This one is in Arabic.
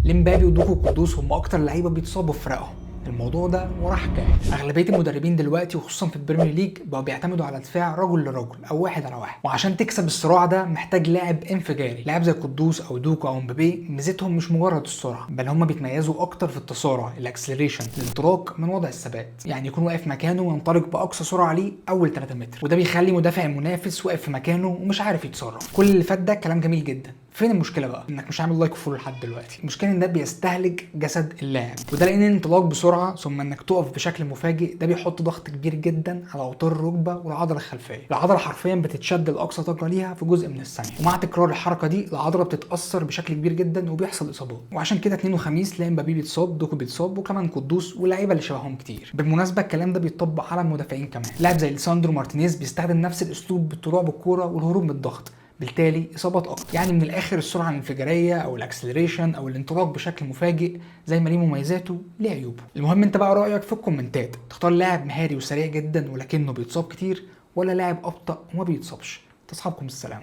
لمبابي ودوكو وقدوس هم اكتر لعيبه بيتصابوا في فرقهم. الموضوع ده وراه حكايه. اغلبيه المدربين دلوقتي وخصوصا في البريمير ليج بقوا بيعتمدوا على دفاع رجل لرجل او واحد على واحد، وعشان تكسب الصراع ده محتاج لاعب انفجاري. لاعب زي قدوس او دوكو او مبابي ميزتهم مش مجرد السرعه، بل هم بيتميزوا اكتر في التسارع، الاكسلريشن، الانطلاق من وضع الثبات. يعني يكون واقف مكانه وينطلق باقصى سرعه ليه اول 3 متر، وده بيخلي مدافع المنافس واقف في مكانه ومش عارف يتصرف. كل اللي فات ده كلام جميل جدا. فين المشكله بقى؟ انك مش عامل لايك وفولو لحد دلوقتي. المشكله ان ده بيستهلك جسد اللاعب، وده لان الانطلاق بسرعه ثم انك تقف بشكل مفاجئ ده بيحط ضغط كبير جدا على اوتار الركبه والعضله الخلفيه. العضله حرفيا بتتشد لاقصى طاقه ليها في جزء من الثانيه، ومع تكرار الحركه دي العضله بتتاثر بشكل كبير جدا وبيحصل اصابات. وعشان كده اثنين وخميس تلاقي مبابي بيتصاب، دوكو بيتصاب، وكمان قدوس واللعيبه اللي شبههم كتير. بالمناسبه الكلام ده بيطبق على المدافعين كمان. لاعب زي ليساندرو مارتينيز بيستخدم نفس الاسلوب بالطلوع بالكوره والهروب من الضغط، بالتالي اصابات اكتر. يعني من الاخر السرعه الانفجاريه او الاكسلريشن او الانطلاق بشكل مفاجئ زي ما ليه مميزاته ليه عيوبه. المهم انت بقى رايك في الكومنتات. تختار لاعب مهاري وسريع جدا ولكنه بيتصاب كتير، ولا لاعب ابطا وما بيتصابش؟ تصحابكم السلامه.